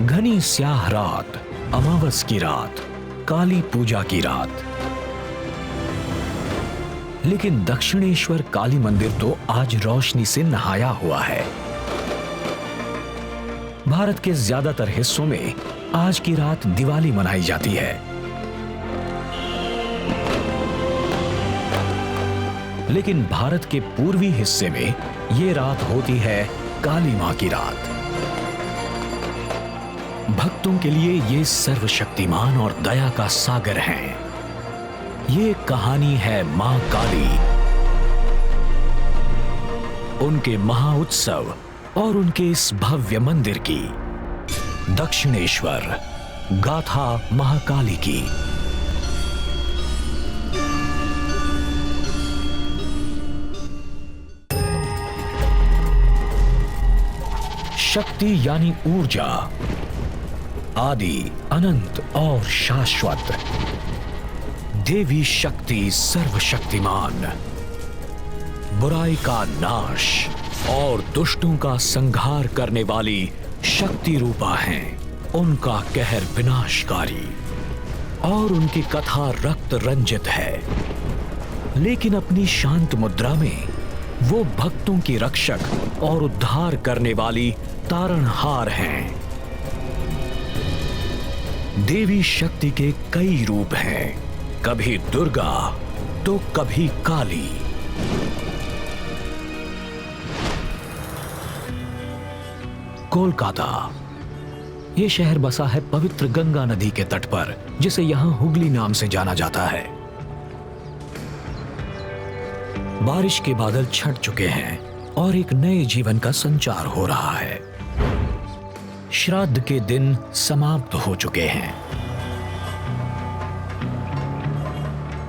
घनी स्याह रात, अमावस की रात, काली पूजा की रात। लेकिन दक्षिणेश्वर काली मंदिर तो आज रोशनी से नहाया हुआ है। भारत के ज्यादातर हिस्सों में आज की रात दिवाली मनाई जाती है, लेकिन भारत के पूर्वी हिस्से में ये रात होती है काली मां की रात। भक्तों के लिए ये सर्वशक्तिमान और दया का सागर हैं। ये कहानी है मां काली, उनके महाउत्सव और उनके इस भव्य मंदिर की। दक्षिणेश्वर, गाथा महाकाली की। शक्ति यानी ऊर्जा, आदि, अनंत और शाश्वत। देवी शक्ति सर्वशक्तिमान, बुराई का नाश और दुष्टों का संहार करने वाली शक्ति रूपा हैं। उनका कहर विनाशकारी और उनकी कथा रक्त रंजित है, लेकिन अपनी शांत मुद्रा में वो भक्तों की रक्षक और उद्धार करने वाली तारणहार हैं। देवी शक्ति के कई रूप हैं, कभी दुर्गा तो कभी काली। कोलकाता, ये शहर बसा है पवित्र गंगा नदी के तट पर, जिसे यहां हुगली नाम से जाना जाता है। बारिश के बादल छट चुके हैं और एक नए जीवन का संचार हो रहा है। श्राद्ध के दिन समाप्त हो चुके हैं।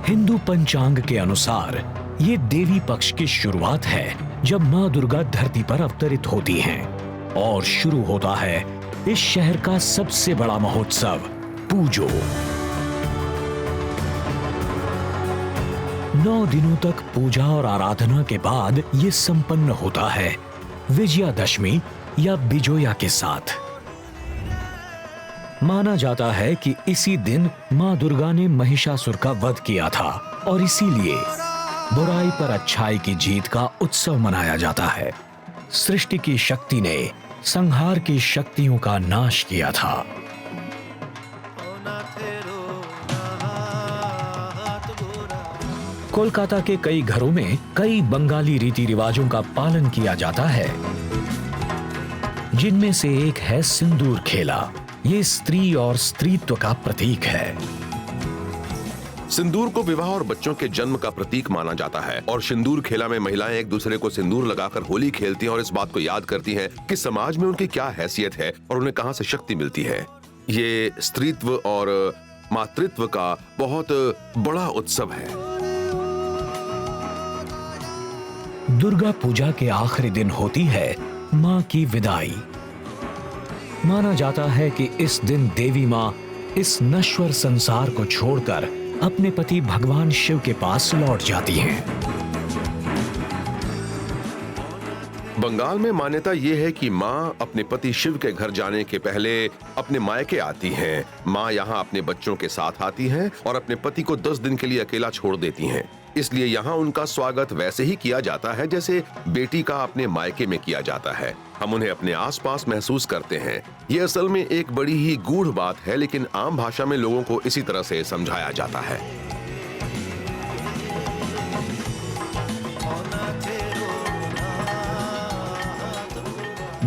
हिंदू पंचांग के अनुसार ये देवी पक्ष की शुरुआत है, जब मां दुर्गा धरती पर अवतरित होती हैं, और शुरू होता है इस शहर का सबसे बड़ा महोत्सव, पूजो। 9 दिनों तक पूजा और आराधना के बाद ये संपन्न होता है विजयादशमी या बिजोया के साथ। माना जाता है कि इसी दिन मां दुर्गा ने महिषासुर का वध किया था, और इसीलिए बुराई पर अच्छाई की जीत का उत्सव मनाया जाता है। सृष्टि की शक्ति ने संहार की शक्तियों का नाश किया था। कोलकाता के कई घरों में कई बंगाली रीति रिवाजों का पालन किया जाता है, जिनमें से एक है सिंदूर खेला। ये स्त्री और स्त्रीत्व का प्रतीक है। सिंदूर को विवाह और बच्चों के जन्म का प्रतीक माना जाता है, और सिंदूर खेला में महिलाएं एक दूसरे को सिंदूर लगाकर होली खेलती हैं और इस बात को याद करती हैं कि समाज में उनकी क्या हैसियत है और उन्हें कहां से शक्ति मिलती है। ये स्त्रीत्व और मातृत्व का बहुत बड़ा उत्सव है। दुर्गा पूजा के आखिरी दिन होती है मां की विदाई। माना जाता है कि इस दिन देवी मां इस नश्वर संसार को छोड़कर अपने पति भगवान शिव के पास लौट जाती हैं। बंगाल में मान्यता यह है कि मां अपने पति शिव के घर जाने के पहले अपने मायके आती हैं। मां यहां अपने बच्चों के साथ आती हैं और अपने पति को 10 दिन के लिए अकेला छोड़ देती हैं। इसलिए यहाँ उनका स्वागत वैसे ही किया जाता है जैसे बेटी का अपने मायके में किया जाता है। हम उन्हें अपने आसपास महसूस करते हैं। ये असल में एक बड़ी ही गूढ़ बात है, लेकिन आम भाषा में लोगों को इसी तरह से समझाया जाता है।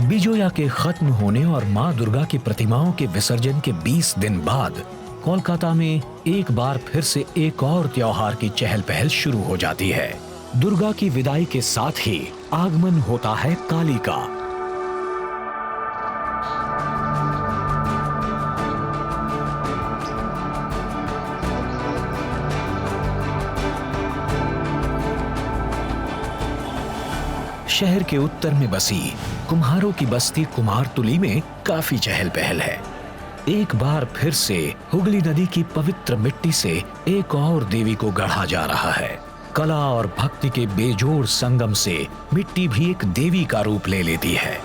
बिजोया के खत्म होने और मां दुर्गा की प्रतिमाओं के विसर्जन के 20 दिन बाद कोलकाता में एक बार फिर से एक और त्योहार की चहल पहल शुरू हो जाती है। दुर्गा की विदाई के साथ ही आगमन होता है काली का। शहर के उत्तर में बसी कुम्हारों की बस्ती कुम्हारतुली में काफी चहल पहल है। एक बार फिर से हुगली नदी की पवित्र मिट्टी से एक और देवी को गढ़ा जा रहा है। कला और भक्ति के बेजोड़ संगम से मिट्टी भी एक देवी का रूप ले लेती है।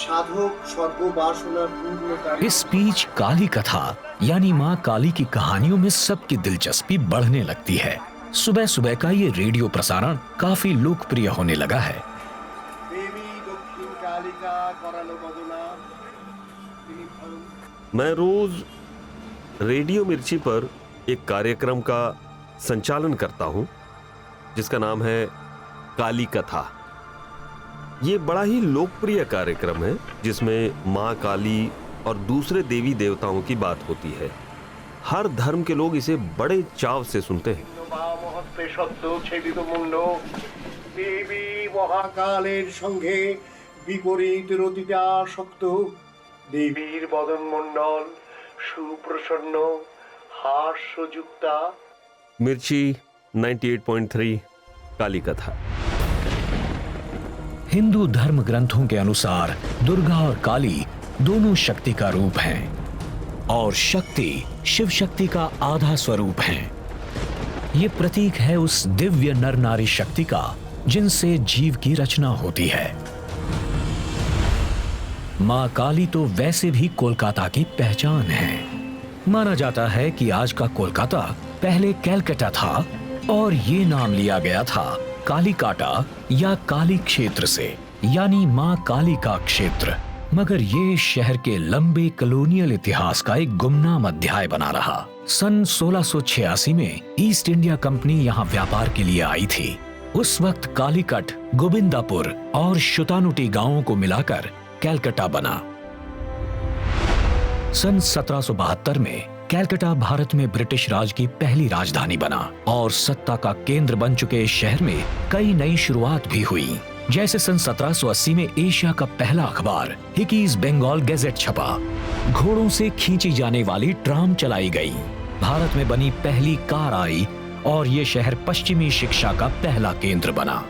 সাধক সর্ববাসনা পূর্ণকারী। इस बीच काली कथा यानी माँ काली की कहानियों में सबकी दिलचस्पी बढ़ने लगती है। सुबह सुबह का ये रेडियो प्रसारण काफी लोकप्रिय होने लगा है। देवी दक्षिण कालिका करालो बदना। मैं रोज रेडियो मिर्ची पर एक कार्यक्रम का संचालन करता हूं जिसका नाम है काली कथा। ये बड़ा ही लोकप्रिय कार्यक्रम है जिसमें माँ काली और दूसरे देवी देवताओं की बात होती है। हर धर्म के लोग इसे बड़े चाव से सुनते हैं। মহত্বে সত্য ছেদিত মুন্ড দেবী মহাকালের সঙ্গে বিপরীত রতিতে আসক্ত। দেবীর বদন মণ্ডল সুপ্রসন্ন হাস্যযুক্তা। मिर्ची 98.3 काली कथा। हिंदू धर्म ग्रंथों के अनुसार दुर्गा और काली दोनों शक्ति का रूप हैं और शक्ति शिव शक्ति का आधा स्वरूप हैं। ये प्रतीक है उस दिव्य नर नारी शक्ति का जिनसे जीव की रचना होती है। मां काली तो वैसे भी कोलकाता की पहचान है। माना जाता है कि आज का कोलकाता पहले कैलकाटा था और ये नाम लिया गया था कालीकाटा या काली क्षेत्र से, यानी मां काली का क्षेत्र। मगर ये शहर के लंबे कॉलोनियल इतिहास का एक गुमनाम अध्याय बना रहा। सन 1686 में ईस्ट इंडिया कंपनी यहाँ व्यापार के लिए आई थी। उस वक्त कालीकट, गोविंदापुर और शुतानुटी गांवों को मिलाकर कैलकाटा बना। सन 1772 में कैलकाटा भारत में ब्रिटिश राज की पहली राजधानी बना और सत्ता का केंद्र बन चुके इस शहर में कई नई शुरुआत भी हुई। जैसे सन 1780 में एशिया का पहला अखबार हिकीज बंगाल गैजेट छपा। घोड़ों से खींची जाने वाली ट्राम चलाई गई। भारत में बनी पहली कार आई और ये शहर पश्चिमी शिक्षा का पहला केंद्र बना।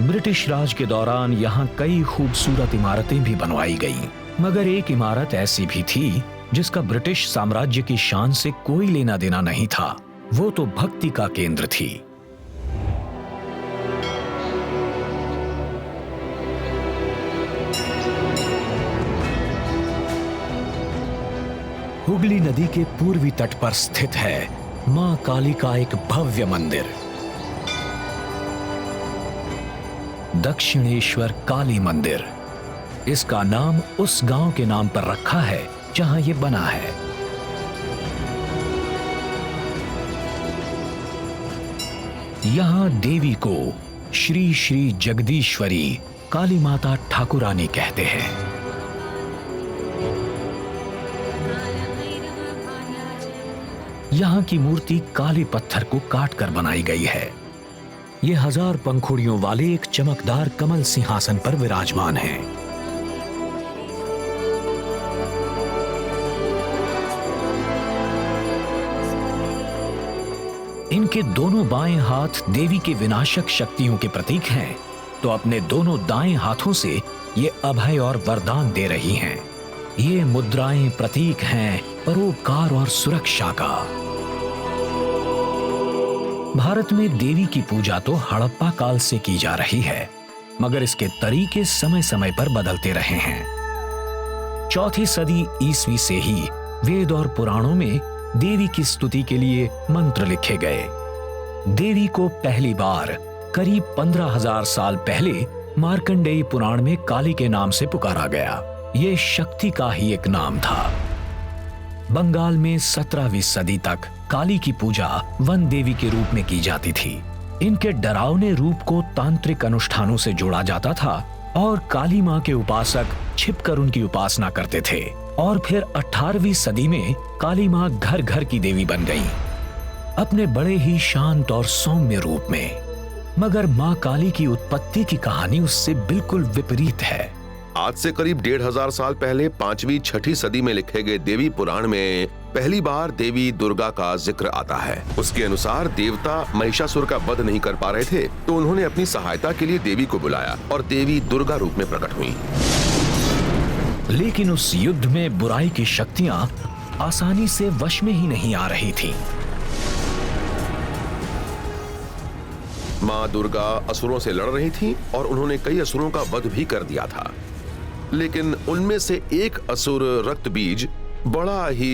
ब्रिटिश राज के दौरान यहाँ कई खूबसूरत इमारतें भी बनवाई गई, मगर एक इमारत ऐसी भी थी जिसका ब्रिटिश साम्राज्य की शान से कोई लेना देना नहीं था। वो तो भक्ति का केंद्र थी। हुगली नदी के पूर्वी तट पर स्थित है मां काली का एक भव्य मंदिर, दक्षिणेश्वर काली मंदिर। इसका नाम उस गांव के नाम पर रखा है जहां ये बना है। यहां देवी को श्री श्री जगदीश्वरी काली माता ठाकुरानी कहते हैं। यहाँ की मूर्ति काले पत्थर को काट कर बनाई गई है। ये 1000 पंखुड़ियों वाले एक चमकदार कमल सिंहासन पर विराजमान है। इनके दोनों बाएं हाथ देवी के विनाशक शक्तियों के प्रतीक हैं, तो अपने दोनों दाएं हाथों से ये अभय और वरदान दे रही हैं। ये मुद्राएं प्रतीक हैं परोपकार और सुरक्षा का। भारत में देवी की पूजा तो हड़प्पा काल से की जा रही है, मगर इसके तरीके समय समय पर बदलते रहे हैं। 4वीं सदी ईस्वी से ही वेद और पुराणों में देवी की स्तुति के लिए मंत्र लिखे गए। देवी को पहली बार करीब 15,000 साल पहले मार्कंडेय पुराण में काली के नाम से पुकारा गया। ये शक्ति का ही एक नाम था। बंगाल में 17वीं सदी तक काली की पूजा वन देवी के रूप में की जाती थी। इनके डरावने रूप को तांत्रिक अनुष्ठानों से जोड़ा जाता था और काली मां के उपासक छिपकर उनकी उपासना करते थे। और फिर 18वीं सदी में काली मां घर घर की देवी बन गई, अपने बड़े ही शांत और सौम्य रूप में। मगर मां काली की उत्पत्ति की कहानी उससे बिल्कुल विपरीत है। आज से करीब 1500 साल पहले 5वीं-6ठी सदी में लिखे गए देवी पुराण में पहली बार देवी दुर्गा का जिक्र आता है। उसके अनुसार देवता महिषासुर का वध नहीं कर पा रहे थे, तो उन्होंने अपनी सहायता के लिए देवी को बुलाया और देवी दुर्गा रूप में प्रकट हुई। लेकिन उस युद्ध में बुराई की शक्तियां आसानी से वश में ही नहीं आ रही थीं। माँ दुर्गा असुरों से लड़ रही थी और उन्होंने कई असुरों का वध भी कर दिया था। लेकिन उनमें से एक असुर रक्त बीज बड़ा ही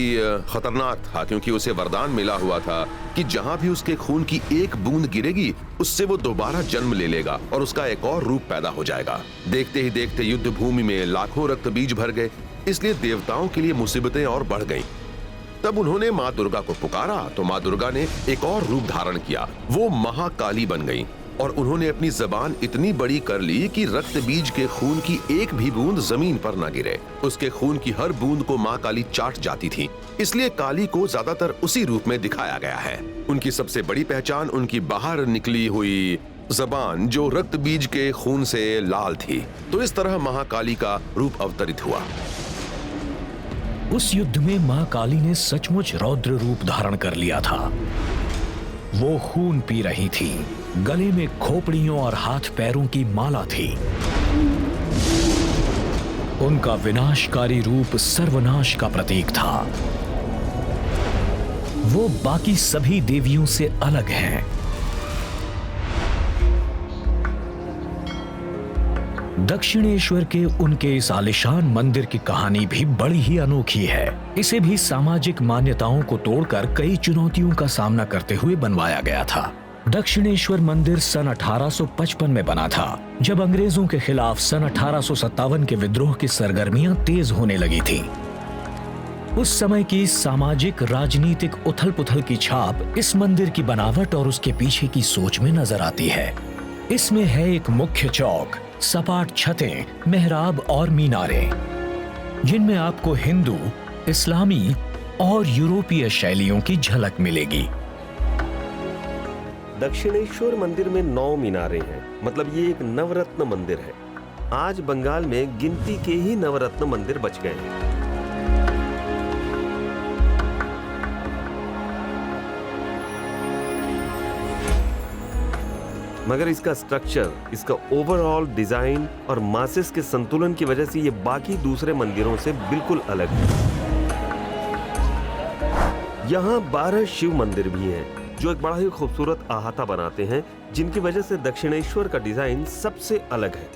खतरनाक था, क्योंकि उसे वरदान मिला हुआ था कि जहां भी उसके खून की एक बूंद गिरेगी उससे वो दोबारा जन्म ले लेगा और उसका एक और रूप पैदा हो जाएगा। देखते ही देखते युद्ध भूमि में लाखों रक्त बीज भर गए, इसलिए देवताओं के लिए मुसीबतें और बढ़ गईं। तब उन्होंने माँ दुर्गा को पुकारा तो माँ दुर्गा ने एक और रूप धारण किया, वो महाकाली बन गई और उन्होंने अपनी जबान इतनी बड़ी कर ली कि रक्त बीज के खून की एक भी बूंद जमीन पर न गिरे। उसके खून की हर बूंद को माँ काली चाट जाती थी, इसलिए काली को ज्यादातर उसी रूप में दिखाया गया है। उनकी सबसे बड़ी पहचान उनकी बाहर निकली हुई जबान जो रक्त बीज के खून से लाल थी। तो इस तरह महाकाली का रूप अवतरित हुआ। उस युद्ध में मां काली ने सचमुच रौद्र रूप धारण कर लिया था। वो खून पी रही थी, गले में खोपड़ियों और हाथ पैरों की माला थी। उनका विनाशकारी रूप सर्वनाश का प्रतीक था। वो बाकी सभी देवियों से अलग हैं। दक्षिणेश्वर के उनके इस आलिशान मंदिर की कहानी भी बड़ी ही अनोखी है। इसे भी सामाजिक मान्यताओं को तोड़कर कई चुनौतियों का सामना करते हुए बनवाया गया था। दक्षिणेश्वर मंदिर सन 1855 में बना था, जब अंग्रेजों के खिलाफ सन 1857 के विद्रोह की सरगर्मियां तेज होने लगी थी। उस समय की सामाजिक राजनीतिक उथल पुथल की छाप इस मंदिर की बनावट और उसके पीछे की सोच में नजर आती है। इसमें है एक मुख्य चौक, सपाट छतें, मेहराब और मीनारें, जिनमें आपको हिंदू, इस्लामी और यूरोपीय शैलियों की झलक मिलेगी। दक्षिणेश्वर मंदिर में 9 मीनारें हैं, मतलब ये एक नवरत्न मंदिर है। आज बंगाल में गिनती के ही नवरत्न मंदिर बच गए हैं। मगर इसका स्ट्रक्चर, इसका ओवरऑल डिजाइन और मासेस के संतुलन की वजह से ये बाकी दूसरे मंदिरों से बिल्कुल अलग है। यहाँ 12 शिव मंदिर भी हैं, जो एक बड़ा ही खूबसूरत अहाता बनाते हैं, जिनकी वजह से दक्षिणेश्वर का डिजाइन सबसे अलग है।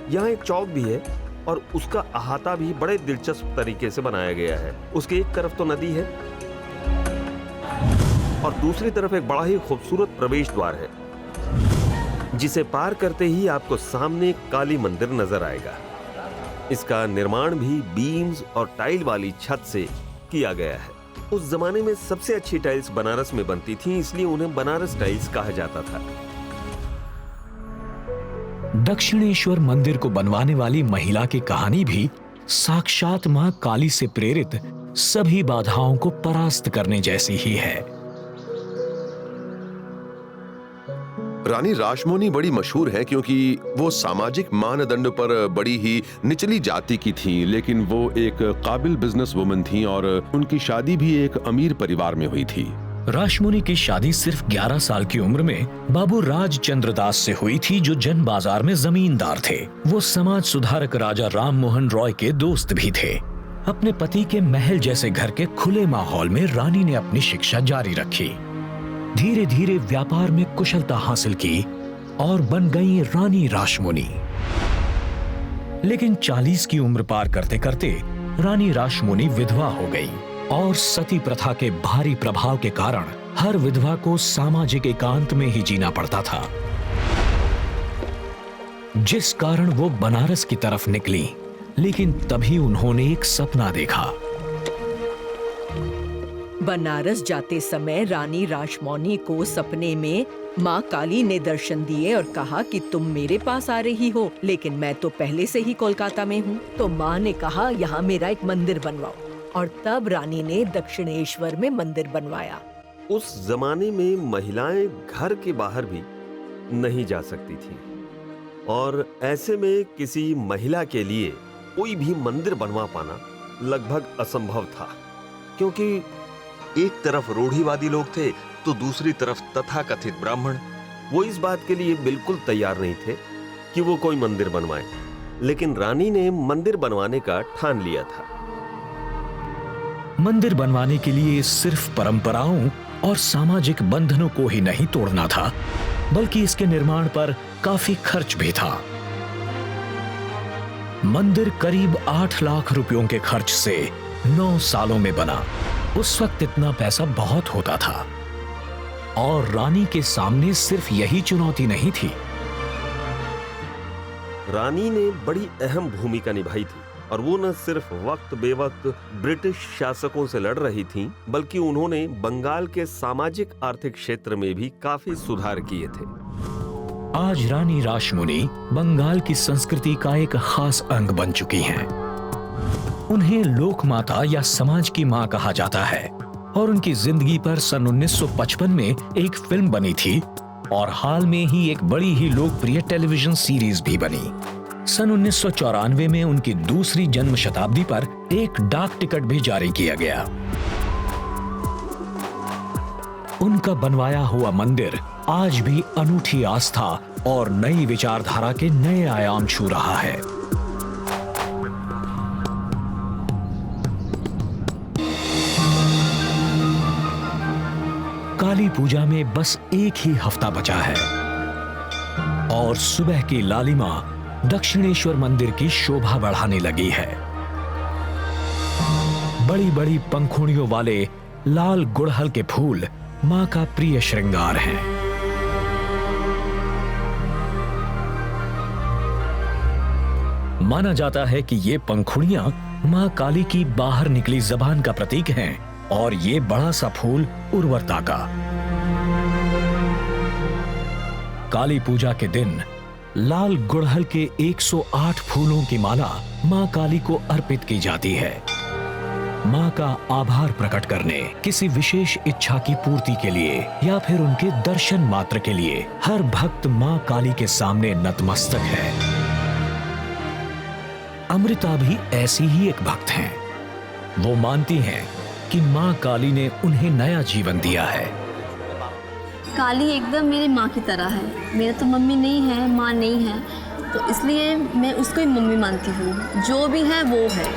यहाँ एक चौक भी है और उसका अहाता भी बड़े दिलचस्प तरीके से बनाया गया है। उसके एक तरफ तो नदी है और दूसरी तरफ एक बड़ा ही खूबसूरत प्रवेश द्वार है, जिसे पार करते ही आपको सामने काली मंदिर नजर आएगा। इसका निर्माण भी बीम्स और टाइल वाली छत से किया गया है। उस जमाने में सबसे अच्छी टाइल्स बनारस में बनती थीं, इसलिए उन्हें बनारस टाइल्स कहा जाता था। दक्षिणेश्वर मंदिर को बनवाने वाली महिला की कहानी भी साक्षात मां काली से प्रेरित सभी बाधाओं को परास्त करने जैसी ही है। रानी रासमोनी बड़ी मशहूर है क्योंकि वो सामाजिक मानदंड पर बड़ी ही निचली जाति की थी, लेकिन वो एक काबिल बिजनेस वुमन थी और उनकी शादी भी एक अमीर परिवार में हुई थी। रासमोनी की शादी सिर्फ 11 साल की उम्र में बाबू राजचंद्र दास से हुई थी, जो जन बाजार में जमींदार थे। वो समाज सुधारक राजा राम मोहन रॉय के दोस्त भी थे। अपने पति के महल जैसे घर के खुले माहौल में रानी ने अपनी शिक्षा जारी रखी। धीरे धीरे व्यापार में कुशलता हासिल की और बन गई रानी रासमोनी। लेकिन 40 की उम्र पार करते करते रानी रासमोनी विधवा हो गई और सती प्रथा के भारी प्रभाव के कारण हर विधवा को सामाजिक एकांत में ही जीना पड़ता था, जिस कारण वो बनारस की तरफ निकली। लेकिन तभी उन्होंने एक सपना देखा। बनारस जाते समय रानी रासमोनी को सपने में माँ काली ने दर्शन दिए और कहा कि तुम मेरे पास आ रही हो, लेकिन मैं तो पहले से ही कोलकाता में हूँ। तो माँ ने कहा यहाँ मेरा एक मंदिर बनवाओ, और तब रानी ने दक्षिणेश्वर में मंदिर बनवाया। उस जमाने में महिलाएं घर के बाहर भी नहीं जा सकती थी और ऐसे में किसी महिला के लिए कोई भी मंदिर बनवा पाना लगभग असंभव था, क्योंकि एक तरफ रूढ़िवादी लोग थे तो दूसरी तरफ तथाकथित ब्राह्मण। वो इस बात के लिए बिल्कुल तैयार नहीं थे कि वो कोई मंदिर बनवाए। लेकिन रानी ने मंदिर बनवाने का ठान लिया था। मंदिर बनवाने के लिए सिर्फ परंपराओं और सामाजिक बंधनों को ही नहीं तोड़ना था, बल्कि इसके निर्माण पर काफी खर्च भी था। मंदिर करीब 8 लाख रुपयों के खर्च से 9 सालों में बना। उस वक्त इतना पैसा बहुत होता था और रानी के सामने सिर्फ यही चुनौती नहीं थी। रानी ने बड़ी अहम भूमिका निभाई थी और वो न सिर्फ वक्त बेवक्त ब्रिटिश शासकों से लड़ रही थीं, बल्कि उन्होंने बंगाल के सामाजिक आर्थिक क्षेत्र में भी काफी सुधार किए थे। आज रानी रासमणी बंगाल की संस्कृति का एक खास अंग बन चुकी हैं। उन्हें लोक माता या समाज की मां कहा जाता है और उनकी जिंदगी पर सन 1955 में एक फिल्म बनी थी और हाल में ही एक बड़ी ही लोकप्रिय टेलीविजन सीरीज भी बनी। सन 1994 में उनकी दूसरी जन्म शताब्दी पर एक डाक टिकट भी जारी किया गया। उनका बनवाया हुआ मंदिर आज भी अनूठी आस्था और नई विचारधारा के नए आयाम छू रहा है। काली पूजा में बस एक ही हफ्ता बचा है और सुबह की लालिमा दक्षिणेश्वर मंदिर की शोभा बढ़ाने लगी है। बड़ी बड़ी पंखुड़ियों वाले लाल गुड़हल के फूल मां का प्रिय श्रृंगार हैं। माना जाता है कि ये पंखुड़ियां मां काली की बाहर निकली जबान का प्रतीक हैं और ये बड़ा सा फूल उर्वरता का। काली पूजा के दिन लाल गुड़हल के 108 फूलों की माला मां काली को अर्पित की जाती है। मां का आभार प्रकट करने, किसी विशेष इच्छा की पूर्ति के लिए या फिर उनके दर्शन मात्र के लिए हर भक्त मां काली के सामने नतमस्तक है। अमृता भी ऐसी ही एक भक्त हैं। वो मानती हैं कि मां काली ने उन्हें नया जीवन दिया है। काली एकदम मेरी माँ की तरह है। मेरा तो मम्मी नहीं है, माँ नहीं है, तो इसलिए मैं उसको ही मम्मी मानती हूँ। जो भी है वो है।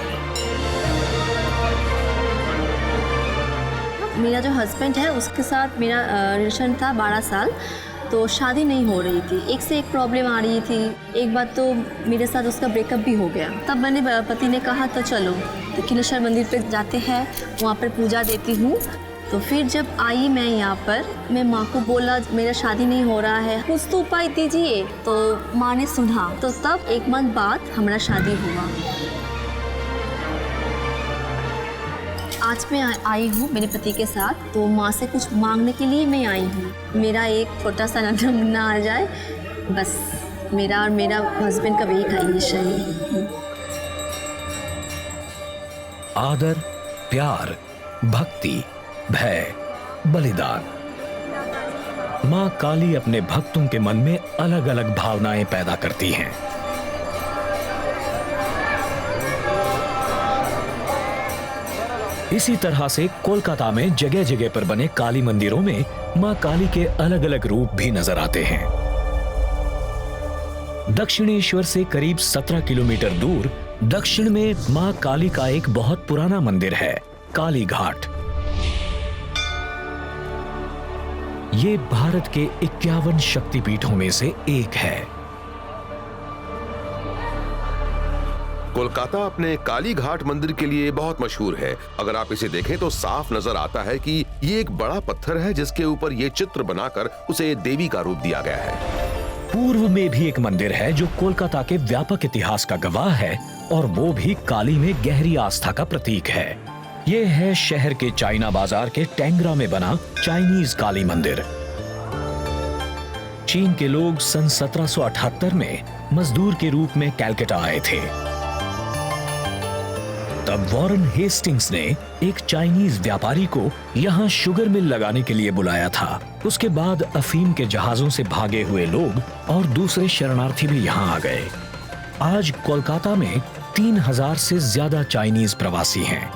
मेरा जो हस्बैंड है उसके साथ मेरा रिलेशन था 12 साल, तो शादी नहीं हो रही थी। एक से एक प्रॉब्लम आ रही थी। एक बार तो मेरे साथ उसका ब्रेकअप भी हो गया। तब मैंने पति ने कहा तो चलो दक्षिणेश्वर मंदिर पे जाते हैं, वहाँ पर पूजा देती हूँ। तो फिर जब आई मैं यहाँ पर, मैं माँ को बोला मेरा शादी नहीं हो रहा है, कुछ तो उपाय दीजिए। तो माँ ने सुना, तो तब 1 मंथ बाद हमारा शादी हुआ। आज मैं आई हूँ मेरे पति के साथ, तो माँ से कुछ मांगने के लिए मैं आई हूँ। मेरा एक छोटा सा नमूना आ जाए, बस मेरा और मेरा हस्बैंड का वही ख्वाहिश है। आदर, प्यार, भक्ति, भय, बलिदान। मां काली अपने भक्तों के मन में अलग अलग भावनाएं पैदा करती हैं। इसी तरह से कोलकाता में जगह जगह पर बने काली मंदिरों में मां काली के अलग अलग रूप भी नजर आते हैं। दक्षिणेश्वर से करीब 17 किलोमीटर दूर दक्षिण में मां काली का एक बहुत पुराना मंदिर है, काली घाट। ये भारत के 51 शक्तिपीठों में से एक है। कोलकाता अपने काली घाट मंदिर के लिए बहुत मशहूर है। अगर आप इसे देखें तो साफ नजर आता है कि ये एक बड़ा पत्थर है जिसके ऊपर ये चित्र बनाकर उसे देवी का रूप दिया गया है। पूर्व में भी एक मंदिर है जो कोलकाता के व्यापक इतिहास का गवाह है और वो भी काली में गहरी आस्था का प्रतीक है। ये है शहर के चाइना बाजार के टेंगरा में बना चाइनीज काली मंदिर। चीन के लोग सन 1778 में मजदूर के रूप में कैलकाटा आए थे। तब वॉरेन हेस्टिंग्स ने एक चाइनीज व्यापारी को यहाँ शुगर मिल लगाने के लिए बुलाया था। उसके बाद अफीम के जहाजों से भागे हुए लोग और दूसरे शरणार्थी भी यहाँ आ गए। आज कोलकाता में 3000 से ज्यादा चाइनीज प्रवासी हैं।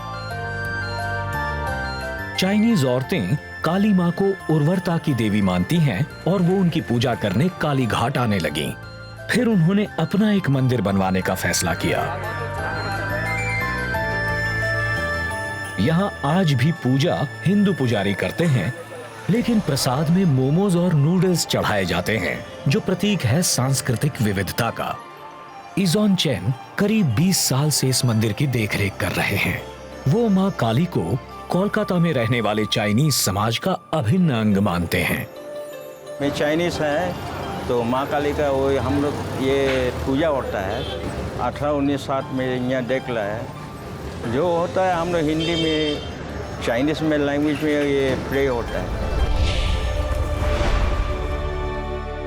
चाइनीज औरतें काली मां को उर्वरता की देवी मानती हैं और वो उनकी पूजा करने काली घाट आने लगीं। फिर उन्होंने अपना एक मंदिर बनवाने का फैसला किया। यहाँ आज भी पूजा हिंदू पुजारी करते हैं, लेकिन प्रसाद में मोमोज और नूडल्स चढ़ाए जाते हैं, जो प्रतीक है सांस्कृतिक विविधता का। इजोन चेन करीब 20 साल से इस मंदिर की देखरेख कर रहे हैं। वो माँ काली को कोलकाता में रहने वाले चाइनीज समाज का अभिन्न अंग मानते हैं। मैं चाइनीज है तो माँ काली का वो हम लोग ये पूजा होता है 18-19 में यहाँ देखला है। जो होता है हम लोग हिंदी में चाइनीज में लैंग्वेज में ये प्रे होता है।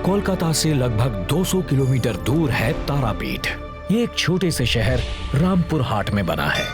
कोलकाता से लगभग 200 किलोमीटर दूर है तारापीठ। ये एक छोटे से शहर रामपुर हाट में बना है।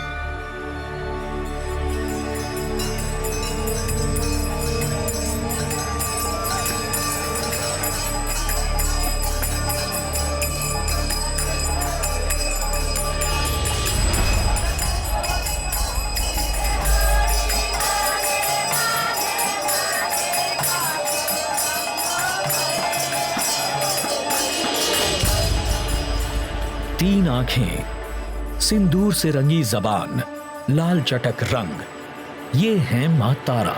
तीन आंखें, सिंदूर से रंगी जबान, लाल चटक रंग, ये हैं मां तारा।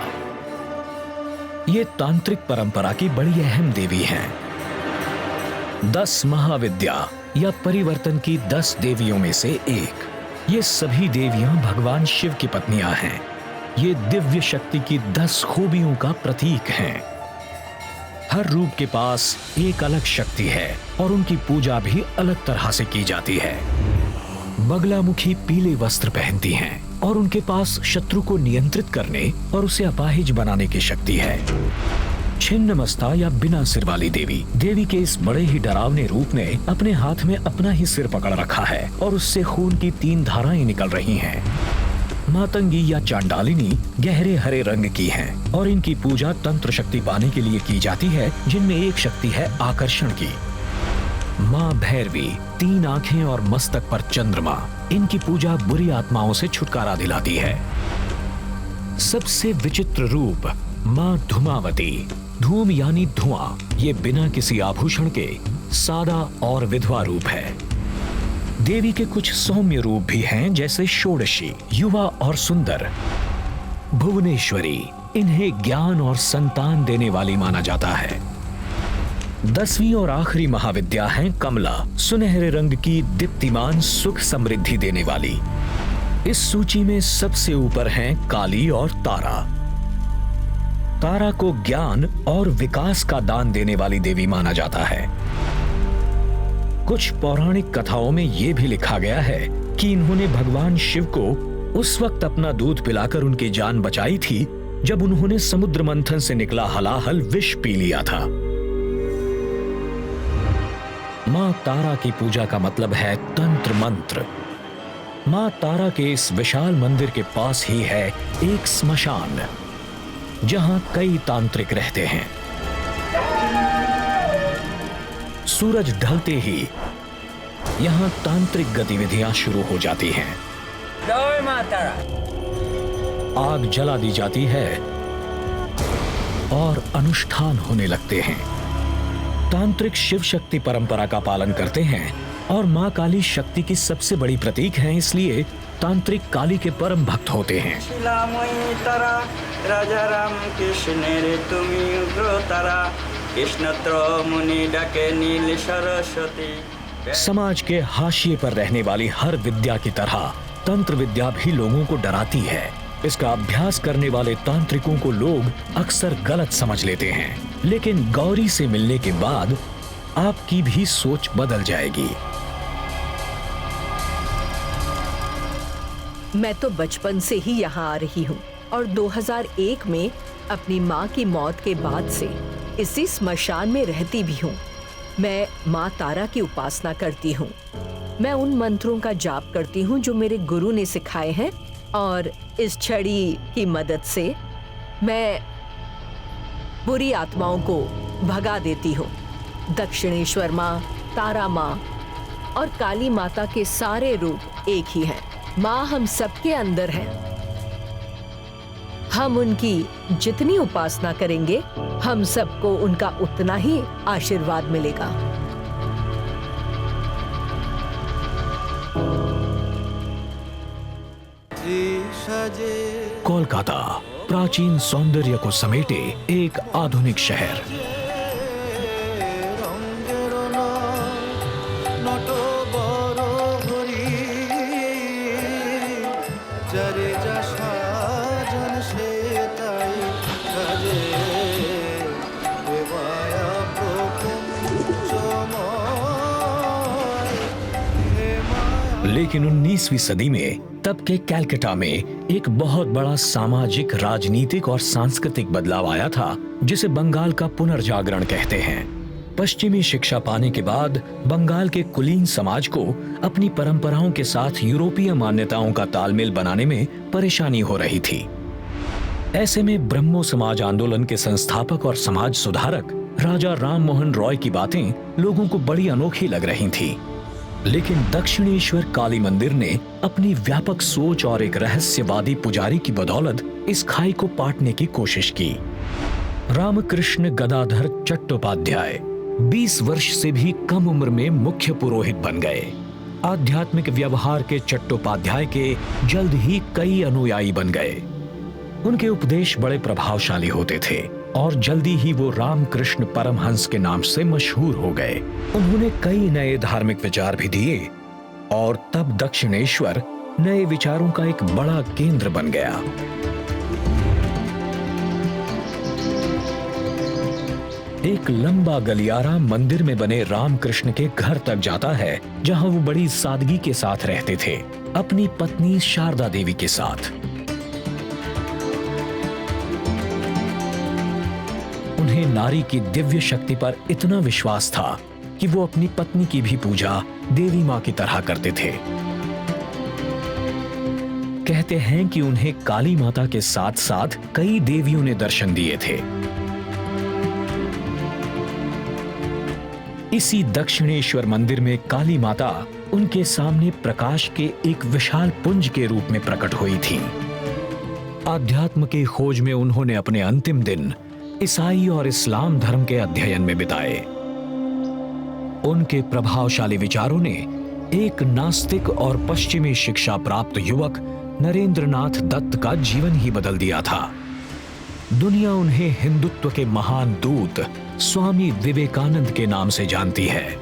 ये तांत्रिक परंपरा की बड़ी अहम देवी हैं। 10 महाविद्या या परिवर्तन की 10 देवियों में से एक। ये सभी देवियां भगवान शिव की पत्नियां हैं। ये दिव्य शक्ति की 10 खूबियों का प्रतीक हैं। हर रूप के पास एक अलग शक्ति है और उनकी पूजा भी अलग तरह से की जाती है। बगलामुखी पीले वस्त्र पहनती हैं और उनके पास शत्रु को नियंत्रित करने और उसे अपाहिज बनाने की शक्ति है। छिन्नमस्ता या बिना सिर वाली देवी, देवी के इस बड़े ही डरावने रूप ने अपने हाथ में अपना ही सिर पकड़ रखा है और उससे खून की 3 धाराएं निकल रही हैं। मातंगी या चांडालिनी गहरे हरे रंग की हैं और इनकी पूजा तंत्र शक्ति पाने के लिए की जाती है, जिनमें एक शक्ति है आकर्षण की। माँ भैरवी, 3 आंखें और मस्तक पर चंद्रमा, इनकी पूजा बुरी आत्माओं से छुटकारा दिलाती है। सबसे विचित्र रूप माँ धूमावती, धूम यानी धुआं, ये बिना किसी आभूषण के सादा और विधवा रूप है। देवी के कुछ सौम्य रूप भी हैं, जैसे षोडशी, युवा और सुंदर। भुवनेश्वरी, इन्हें ज्ञान और संतान देने वाली माना जाता है। 10वीं और आखिरी महाविद्या है कमला, सुनहरे रंग की दीप्तिमान सुख समृद्धि देने वाली। इस सूची में सबसे ऊपर हैं काली और तारा। तारा को ज्ञान और विकास का दान देने वाली देवी माना जाता है। कुछ पौराणिक कथाओं में यह भी लिखा गया है कि इन्होंने भगवान शिव को उस वक्त अपना दूध पिलाकर उनकी जान बचाई थी जब उन्होंने समुद्र मंथन से निकला हलाहल विष पी लिया था। मां तारा की पूजा का मतलब है तंत्र मंत्र। मां तारा के इस विशाल मंदिर के पास ही है एक स्मशान, जहां कई तांत्रिक रहते हैं। सूरज ढलते ही यहां तांत्रिक गतिविधियां शुरू हो जाती हैं। जय माता। आग जला दी जाती है और अनुष्ठान होने लगते हैं। तांत्रिक शिव शक्ति परंपरा का पालन करते हैं और मां काली शक्ति की सबसे बड़ी प्रतीक हैं, इसलिए तांत्रिक काली के परम भक्त होते हैं। राजा राम कृष्ण रे तुमी उग्र तारा, कृष्णत्र मुनि डाके नील सरस्वती। समाज के हाशिए पर रहने वाली हर विद्या की तरह तंत्र विद्या भी लोगों को डराती है। इसका अभ्यास करने वाले तांत्रिकों को लोग अक्सर गलत समझ लेते हैं, लेकिन गौरी से मिलने के बाद आपकी भी सोच बदल जाएगी। मैं तो बचपन से ही यहाँ आ रही हूँ और 2001 में अपनी माँ की मौत के बाद से इसी स्मशान में रहती भी हूँ। मैं माँ तारा की उपासना करती हूँ। मैं उन मंत्रों का जाप करती हूँ जो मेरे गुरु ने सिखाए हैं और इस छड़ी की मदद से मैं बुरी आत्माओं को भगा देती हूँ। दक्षिणेश्वर माँ, तारा माँ और काली माता के सारे रूप एक ही हैं। माँ हम सबके अंदर है। हम उनकी जितनी उपासना करेंगे, हम सबको उनका उतना ही आशीर्वाद मिलेगा। कोलकाता प्राचीन सौंदर्य को समेटे एक आधुनिक शहर। लेकिन 19वीं सदी में तब के कलकत्ता में एक बहुत बड़ा सामाजिक, राजनीतिक और सांस्कृतिक बदलाव आया था, जिसे बंगाल का पुनर्जागरण कहते हैं। पश्चिमी शिक्षा पाने के बाद बंगाल के कुलीन समाज को अपनी परंपराओं के साथ यूरोपीय मान्यताओं का तालमेल बनाने में परेशानी हो रही थी। ऐसे में ब्रह्मो समाज आंदोलन के संस्थापक और समाज सुधारक राजा राम मोहन रॉय की बातें लोगों को बड़ी अनोखी लग रही थी। लेकिन दक्षिणेश्वर काली मंदिर ने अपनी व्यापक सोच और एक रहस्यवादी पुजारी की बदौलत इस खाई को पाटने की कोशिश की। रामकृष्ण गदाधर चट्टोपाध्याय 20 वर्ष से भी कम उम्र में मुख्य पुरोहित बन गए। आध्यात्मिक व्यवहार के चट्टोपाध्याय के जल्द ही कई अनुयायी बन गए। उनके उपदेश बड़े प्रभावशाली होते थे और जल्दी ही वो रामकृष्ण परमहंस के नाम से मशहूर हो गए। उन्होंने कई नए धार्मिक विचार भी दिए और तब दक्षिणेश्वर नए विचारों का एक बड़ा केंद्र बन गया। एक लंबा गलियारा मंदिर में बने रामकृष्ण के घर तक जाता है, जहां वो बड़ी सादगी के साथ रहते थे, अपनी पत्नी शारदा देवी के साथ। उन्हें नारी की दिव्य शक्ति पर इतना विश्वास था कि वो अपनी पत्नी की भी पूजा देवी मां की तरह करते थे। कहते हैं कि उन्हें काली माता के साथ साथ कई देवियों ने दर्शन दिए थे। इसी दक्षिणेश्वर मंदिर में काली माता उनके सामने प्रकाश के एक विशाल पुंज के रूप में प्रकट हुई थी। आध्यात्म की खोज में उन्होंने अपने अंतिम दिन ईसाई और इस्लाम धर्म के अध्ययन में बिताए। उनके प्रभावशाली विचारों ने एक नास्तिक और पश्चिमी शिक्षा प्राप्त युवक नरेंद्रनाथ दत्त का जीवन ही बदल दिया था। दुनिया उन्हें हिंदुत्व के महान दूत स्वामी विवेकानंद के नाम से जानती है,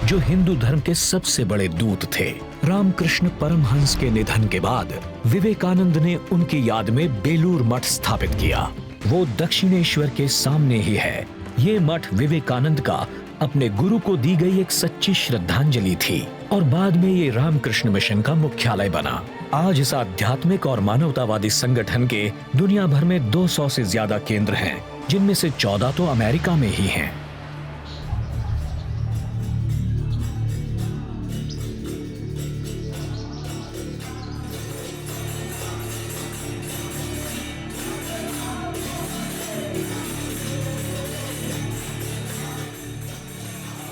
जो हिंदू धर्म के सबसे बड़े दूत थे। रामकृष्ण परमहंस के निधन के बाद विवेकानंद ने उनकी याद में बेलूर मठ स्थापित किया। वो दक्षिणेश्वर के सामने ही है। ये मठ विवेकानंद का अपने गुरु को दी गई एक सच्ची श्रद्धांजलि थी और बाद में ये रामकृष्ण मिशन का मुख्यालय बना। आज इस आध्यात्मिक और मानवतावादी संगठन के दुनिया भर में 200 से ज्यादा केंद्र हैं, जिनमें से 14 तो अमेरिका में ही हैं।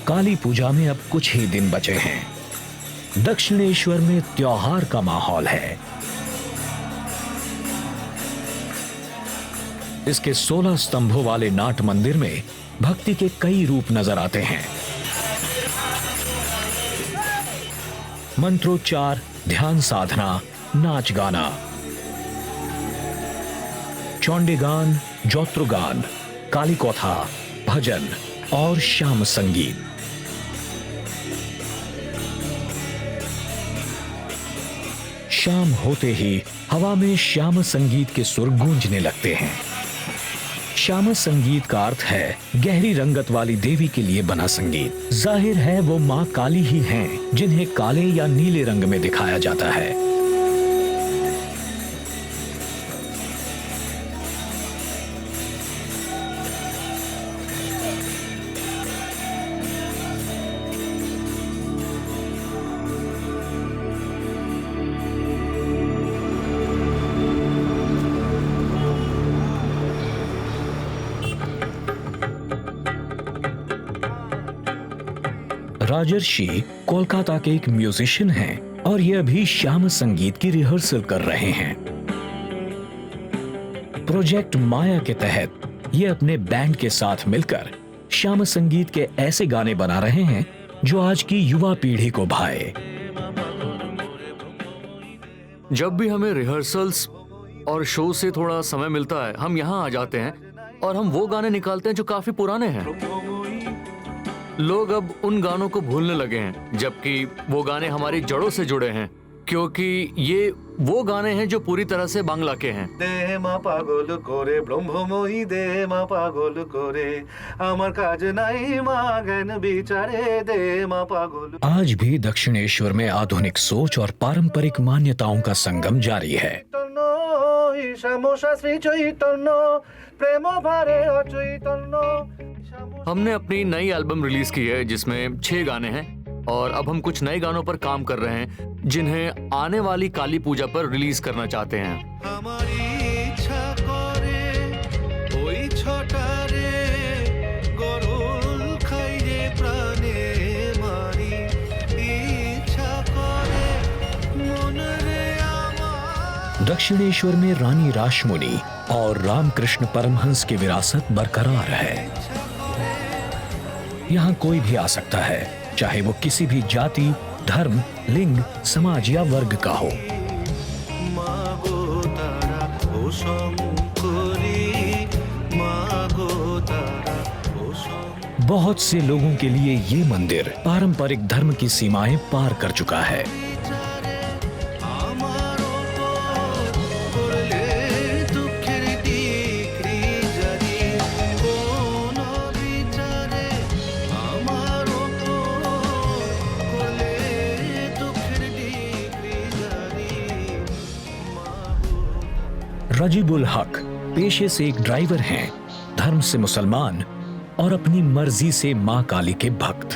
काली पूजा में अब कुछ ही दिन बचे हैं। दक्षिणेश्वर में त्योहार का माहौल है। इसके 16 स्तंभों वाले नाट मंदिर में भक्ति के कई रूप नजर आते हैं। मंत्रोच्चार, ध्यान साधना, नाच गाना, चौंडीगान, जोत्रगान, काली कथा, भजन और श्याम संगीत। शाम होते ही हवा में श्याम संगीत के सुर गूंजने लगते हैं। श्याम संगीत का अर्थ है गहरी रंगत वाली देवी के लिए बना संगीत। जाहिर है वो मां काली ही हैं, जिन्हें काले या नीले रंग में दिखाया जाता है। राजर्षि कोलकाता के एक म्यूजिशियन हैं और ये अभी श्याम संगीत की रिहर्सल कर रहे हैं। प्रोजेक्ट माया के तहत ये अपने बैंड के साथ मिलकर श्याम संगीत के ऐसे गाने बना रहे हैं जो आज की युवा पीढ़ी को भाए। जब भी हमें रिहर्सल्स और शो से थोड़ा समय मिलता है, हम यहाँ आ जाते हैं और हम वो गाने निकालते हैं जो काफी पुराने हैं। लोग अब उन गानों को भूलने लगे हैं, जबकि वो गाने हमारी जड़ों से जुड़े हैं। क्योंकि ये वो गाने हैं जो पूरी तरह से बांग्ला के हैं। दे मा पागल करे ब्रह्ममयी दे मा पागल करे आमार काज नाई मा ज्ञान विचारे दे मा पागल। आज भी दक्षिणेश्वर में आधुनिक सोच और पारंपरिक मान्यताओं का संगम जारी है। हमने अपनी नई एल्बम रिलीज की है जिसमें 6 गाने हैं और अब हम कुछ नए गानों पर काम कर रहे हैं जिन्हें आने वाली काली पूजा पर रिलीज करना चाहते हैं। हमारी इच्छा करे ओई छोटारे गरुल खाइरे प्राणे मारी इच्छा करे मन रे आमा। दक्षिणेश्वर में रानी रासमणी और रामकृष्ण परमहंस की विरासत बरकरार है। यहाँ कोई भी आ सकता है, चाहे वो किसी भी जाति, धर्म, लिंग, समाज या वर्ग का हो। बहुत से लोगों के लिए ये मंदिर पारंपरिक धर्म की सीमाएं पार कर चुका है। रजीबुल हक पेशे से एक ड्राइवर हैं, धर्म से मुसलमान और अपनी मर्जी से मां काली के भक्त।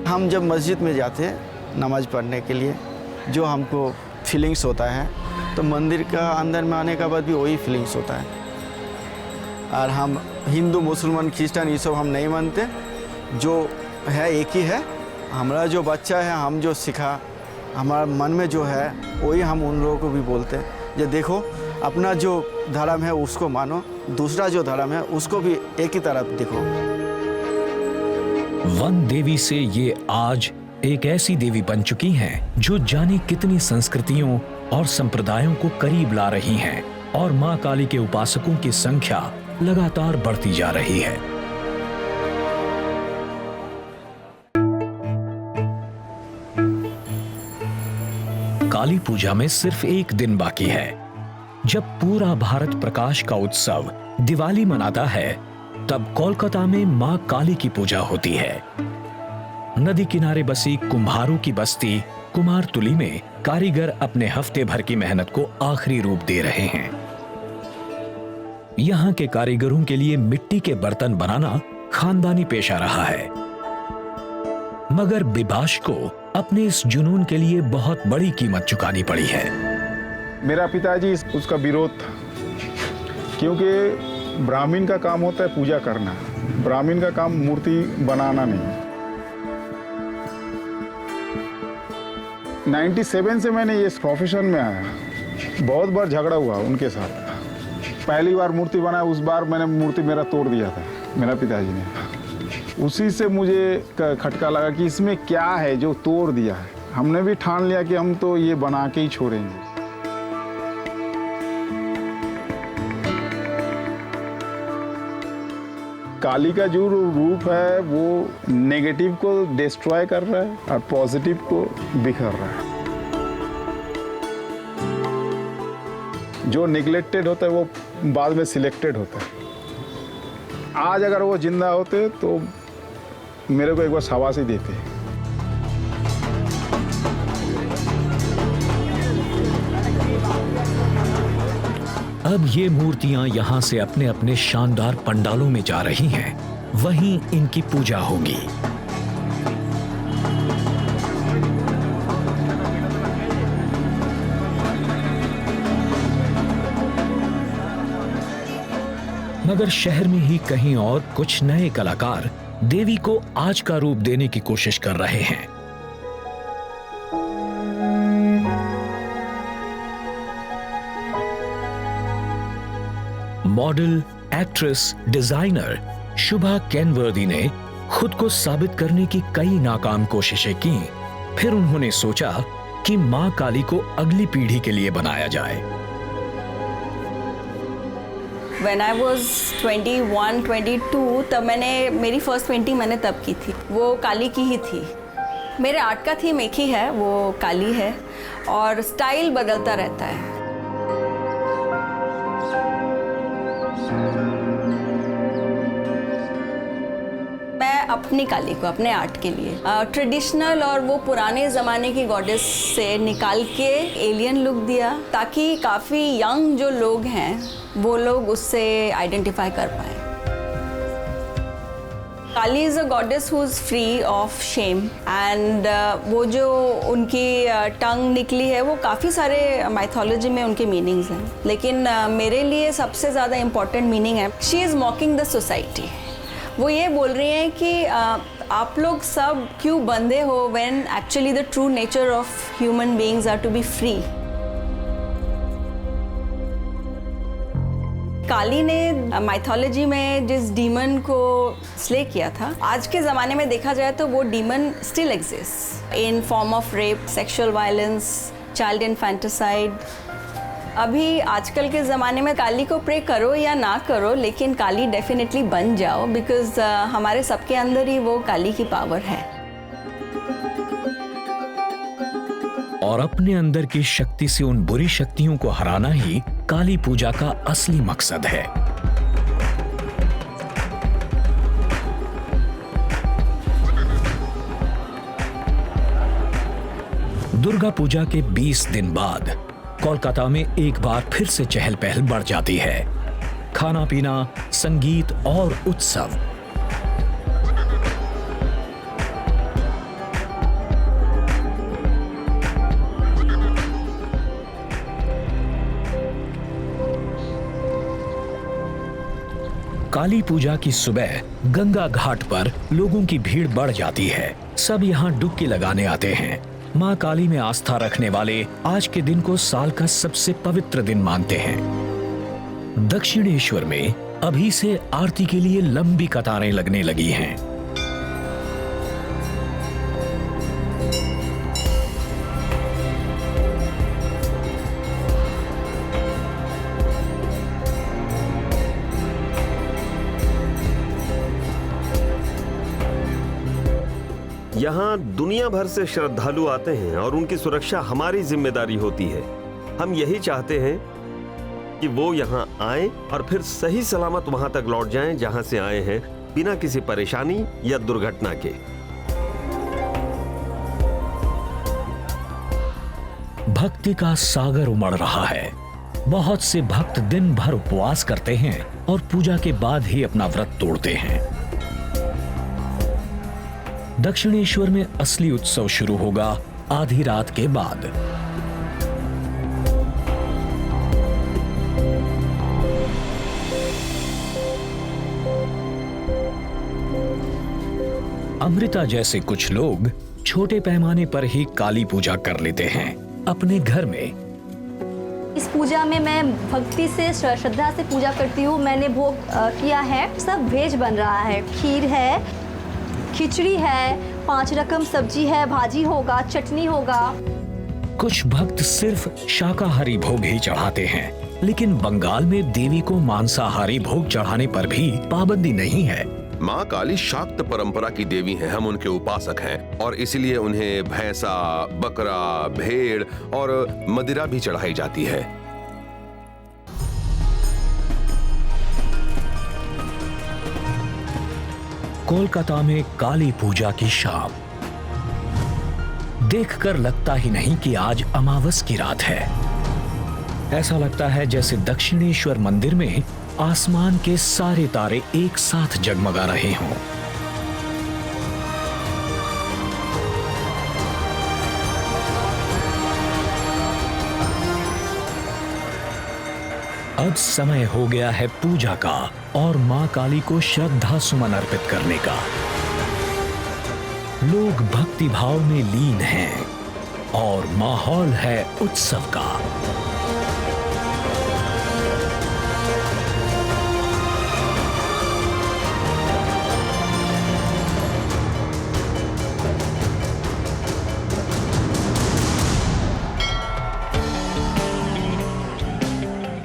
हम जब मस्जिद में जाते हैं नमाज पढ़ने के लिए, जो हमको फीलिंग्स होता है, तो मंदिर का अंदर में आने के बाद भी वही फीलिंग्स होता है। और हम हिंदू, मुसलमान, क्रिश्चियन ये सब हम नहीं मानते, जो है एक ही है। हमारा जो बच्चा है, हम जो सीखा, हमारा मन में जो है वही हम उन लोगों को भी बोलते हैं, ये देखो अपना जो धर्म है उसको मानो, दूसरा जो धर्म है उसको भी एक ही तरफ देखो। वन देवी से ये आज एक ऐसी देवी बन चुकी हैं जो जाने कितनी संस्कृतियों और संप्रदायों को करीब ला रही हैं और मां काली के उपासकों की संख्या लगातार बढ़ती जा रही है। काली पूजा में सिर्फ एक दिन बाकी है। जब पूरा भारत प्रकाश का उत्सव दिवाली मनाता है, तब कोलकाता में मां काली की पूजा होती है। नदी किनारे बसी कुम्हारों की बस्ती कुमारतुली में कारीगर अपने हफ्ते भर की मेहनत को आखिरी रूप दे रहे हैं। यहाँ के कारीगरों के लिए मिट्टी के बर्तन बनाना खानदानी पेशा रहा है, मगर बिबाश को अपने इस जुनून के लिए बहुत बड़ी कीमत चुकानी पड़ी है। मेरा पिताजी उसका विरोध था, क्योंकि ब्राह्मण का काम होता है पूजा करना, ब्राह्मण का काम मूर्ति बनाना नहीं। 97 से मैंने ये प्रोफेशन में आया, बहुत बार झगड़ा हुआ उनके साथ। पहली बार मूर्ति बनाया, उस बार मैंने मूर्ति मेरा तोड़ दिया था मेरा पिताजी ने। उसी से मुझे खटका लगा कि इसमें क्या है जो तोड़ दिया है। हमने भी ठान लिया कि हम तो ये बना के ही छोड़ेंगे। काली का जो रूप है वो नेगेटिव को डिस्ट्रॉय कर रहा है और पॉजिटिव को बिखर रहा है। जो निगलेक्टेड होता है वो बाद में सिलेक्टेड होता है। आज अगर वो जिंदा होते तो मेरे को एक बार शाबाशी देते। अब ये मूर्तियां यहां से अपने अपने शानदार पंडालों में जा रही हैं, वहीं इनकी पूजा होगी। मगर शहर में ही कहीं और कुछ नए कलाकार देवी को आज का रूप देने की कोशिश कर रहे हैं। मॉडल, एक्ट्रेस, डिजाइनर शुभा केनवर्दी ने खुद को साबित करने की कई नाकाम कोशिशें की। फिर उन्होंने सोचा कि मां काली को अगली पीढ़ी के लिए बनाया जाए। When I was 21, 22 तब मैंने मेरी फर्स्ट पेंटिंग मैंने तब की थी, वो काली की ही थी। मेरे आर्ट का थीम एक ही है, वो काली है और स्टाइल बदलता रहता है। मैं अपनी काली को अपने आर्ट के लिए ट्रेडिशनल और वो पुराने ज़माने की गॉडेस से निकाल के एलियन लुक दिया, ताकि काफ़ी यंग जो लोग हैं वो लोग उससे आइडेंटिफाई कर पाए। Kali is a goddess who is free of shame and वो जो उनकी टंग निकली है वो काफ़ी सारे माइथोलॉजी में उनके मीनिंग्स हैं, लेकिन मेरे लिए सबसे ज़्यादा इम्पॉर्टेंट मीनिंग है शी इज़ मॉकिंग द सोसाइटी। वो ये बोल रही हैं कि आप लोग सब क्यों बंधे हो when actually the true nature of human beings are to be free. Kali ने माइथोलॉजी में जिस डीमन को स्ले किया था, आज के ज़माने में देखा जाए तो वो demon still exist in form of rape, sexual violence, child infanticide. अभी आजकल के ज़माने में काली को प्रे करो या ना करो, लेकिन काली डेफिनेटली बन जाओ, बिकॉज हमारे सबके अंदर ही वो काली की पावर है। और अपने अंदर की शक्ति से उन बुरी शक्तियों को हराना ही काली पूजा का असली मकसद है। दुर्गा पूजा के 20 दिन बाद कोलकाता में एक बार फिर से चहल पहल बढ़ जाती है। खाना पीना, संगीत और उत्सव। काली पूजा की सुबह गंगा घाट पर लोगों की भीड़ बढ़ जाती है। सब यहाँ डुबकी लगाने आते हैं। माँ काली में आस्था रखने वाले आज के दिन को साल का सबसे पवित्र दिन मानते हैं। दक्षिणेश्वर में अभी से आरती के लिए लंबी कतारें लगने लगी हैं। यहाँ दुनिया भर से श्रद्धालु आते हैं और उनकी सुरक्षा हमारी जिम्मेदारी होती है। हम यही चाहते हैं कि वो यहाँ आए और फिर सही सलामत वहां तक लौट जाएं जहां से आए हैं, बिना किसी परेशानी या दुर्घटना के। भक्ति का सागर उमड़ रहा है। बहुत से भक्त दिन भर उपवास करते हैं और पूजा के बाद ही अपना व्रत तोड़ते हैं। दक्षिणेश्वर में असली उत्सव शुरू होगा आधी रात के बाद। अमृता जैसे कुछ लोग छोटे पैमाने पर ही काली पूजा कर लेते हैं अपने घर में। इस पूजा में मैं भक्ति से, श्रद्धा से पूजा करती हूँ। मैंने भोग किया है, सब वेज बन रहा है। खीर है, खिचड़ी है, 5 रकम सब्जी है, भाजी होगा, चटनी होगा। कुछ भक्त सिर्फ शाकाहारी भोग ही चढ़ाते हैं, लेकिन बंगाल में देवी को मांसाहारी भोग चढ़ाने पर भी पाबंदी नहीं है। माँ काली शाक्त परंपरा की देवी हैं, हम उनके उपासक हैं और इसलिए उन्हें भैंसा, बकरा, भेड़ और मदिरा भी चढ़ाई जाती है। कोलकाता में काली पूजा की शाम देखकर लगता ही नहीं कि आज अमावस की रात है। ऐसा लगता है जैसे दक्षिणेश्वर मंदिर में आसमान के सारे तारे एक साथ जगमगा रहे हों। अब समय हो गया है पूजा का और मां काली को श्रद्धा सुमन अर्पित करने का। लोग भक्ति भाव में लीन हैं और माहौल है उत्सव का।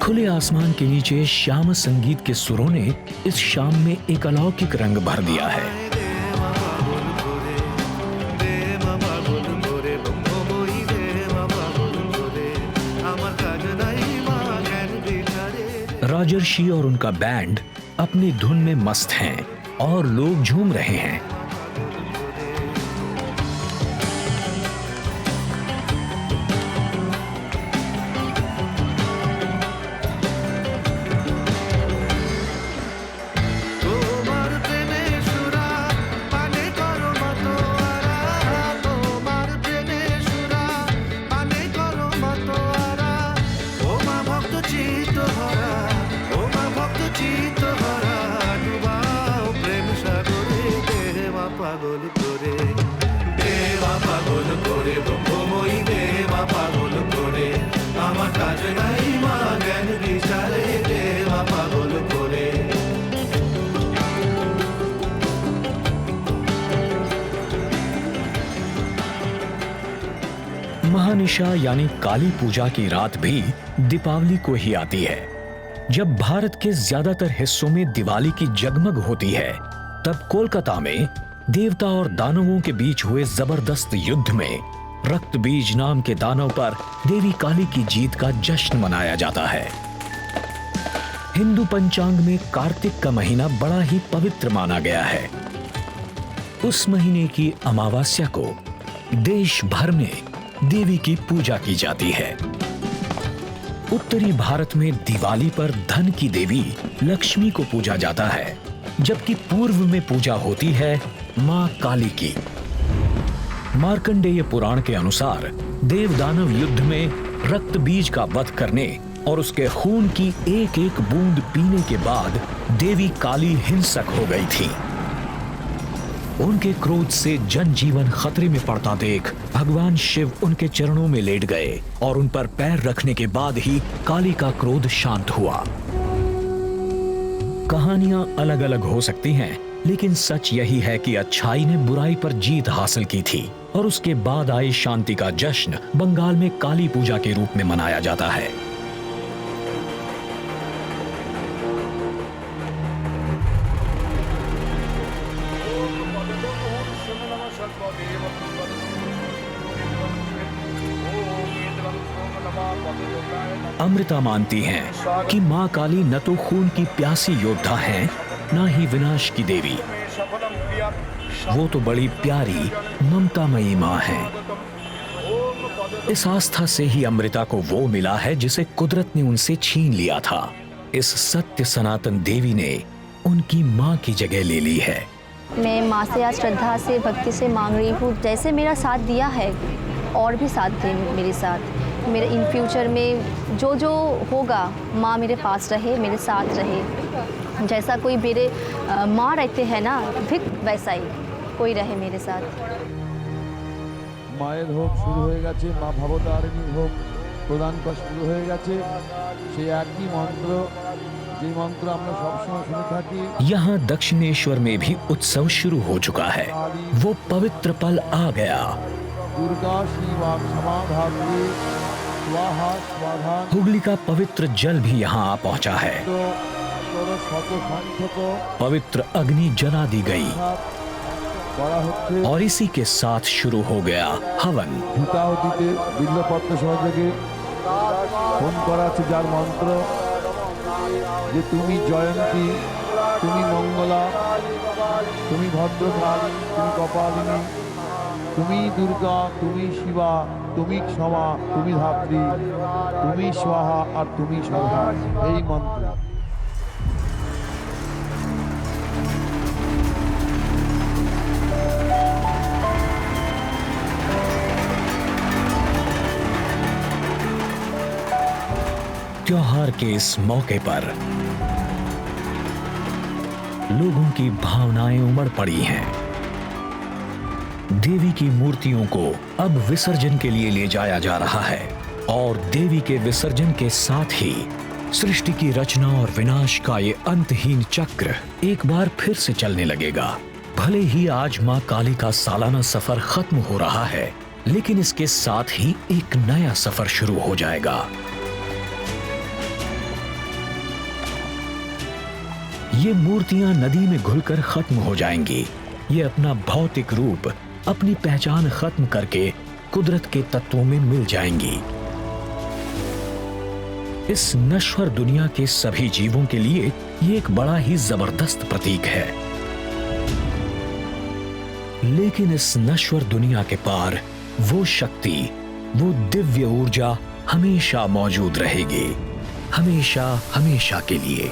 खुले आसमान के नीचे श्याम संगीत के सुरों ने इस शाम में एक अलौकिक रंग भर दिया है। राजर्षि और उनका बैंड अपनी धुन में मस्त हैं और लोग झूम रहे हैं। महानिशा यानी काली पूजा की रात भी दीपावली को ही आती है। जब भारत के ज्यादातर हिस्सों में दिवाली की जगमग होती है, तब कोलकाता में देवता और दानवों के बीच हुए जबरदस्त युद्ध में रक्त बीज नाम के दानव पर देवी काली की जीत का जश्न मनाया जाता है। हिंदू पंचांग में कार्तिक का महीना बड़ा ही पवित्र माना गया है। उस महीने की अमावस्या को देश भर में देवी की पूजा की जाती है। उत्तरी भारत में दिवाली पर धन की देवी लक्ष्मी को पूजा जाता है, जबकि पूर्व में पूजा होती है मां काली की। मार्कंडेय पुराण के अनुसार देवदानव युद्ध में रक्त बीज का वध करने और उसके खून की एक एक बूंद पीने के बाद देवी काली हिंसक हो गई थी। उनके क्रोध से जनजीवन खतरे में पड़ता देख भगवान शिव उनके चरणों में लेट गए और उन पर पैर रखने के बाद ही काली का क्रोध शांत हुआ। कहानियां अलग अलग हो सकती हैं, लेकिन सच यही है कि अच्छाई ने बुराई पर जीत हासिल की थी और उसके बाद आई शांति का जश्न बंगाल में काली पूजा के रूप में मनाया जाता है। अमृता मानती हैं कि मां काली न तो खून की प्यासी योद्धा हैं, न ही विनाश की देवी। वो तो बड़ी प्यारी ममतामयी मां है। इस आस्था से ही अमृता को वो मिला है जिसे कुदरत ने उनसे छीन लिया था। इस सत्य सनातन देवी ने उनकी मां की जगह ले ली है। मैं माँ से आज श्रद्धा से भक्ति से मांग रही हूँ, जैसे मेरा साथ दिया है और भी साथ दे मेरे साथ। मेरे इन फ्यूचर में जो जो होगा माँ मेरे पास रहे, मेरे साथ रहे। जैसा कोई मेरे माँ रहते हैं ना, ठीक वैसा ही कोई रहे मेरे साथ। মায়ের হোক শুরু হয়ে গেছে, মা ভবতারিণীর হোক প্রদান করা শুরু হয়ে গেছে। সেই একই মন্ত্র, যে মন্ত্র আমরা সবসময় শুনে থাকি। यहाँ दक्षिणेश्वर में भी उत्सव शुरू हो चुका है। वो पवित्र पल आ गया। दुर्गा शिवा समाधात्री स्वाहा स्वाधा। हुगली का पवित्र जल भी यहाँ आ पहुँचा है। पवित्र अग्नि जला दी गई और इसी के साथ शुरू हो गया हवन। हुताहुतिते बिल्वपत्र सहयोगे फोन करा আছে যার মন্ত্র যে তুমি জয়ন্তী, তুমি মঙ্গলা, তুমি ভদ্রকালী, তুমি কপালিনী, তুমি দুর্গা, তুমি শিবা, তুমি ক্ষমা, তুমি ধাত্রী, তুমি স্বাহা আর তুমি স্বাধা। এই মন্ত্র त्योहार के इस मौके पर लोगों की भावनाएं उमड़ पड़ी हैं। देवी की मूर्तियों को अब विसर्जन के लिए ले जाया जा रहा है और देवी के विसर्जन के साथ ही सृष्टि की रचना और विनाश का ये अंतहीन चक्र एक बार फिर से चलने लगेगा। भले ही आज मां काली का सालाना सफर खत्म हो रहा है, लेकिन इसके साथ ही एक नया सफर शुरू हो जाएगा। ये मूर्तियां नदी में घुलकर खत्म हो जाएंगी। ये अपना भौतिक रूप, अपनी पहचान खत्म करके कुदरत के तत्वों में मिल जाएंगी। इस नश्वर दुनिया के सभी जीवों के लिए ये एक बड़ा ही जबरदस्त प्रतीक है। लेकिन इस नश्वर दुनिया के पार वो शक्ति, वो दिव्य ऊर्जा हमेशा मौजूद रहेगी, हमेशा हमेशा के लिए।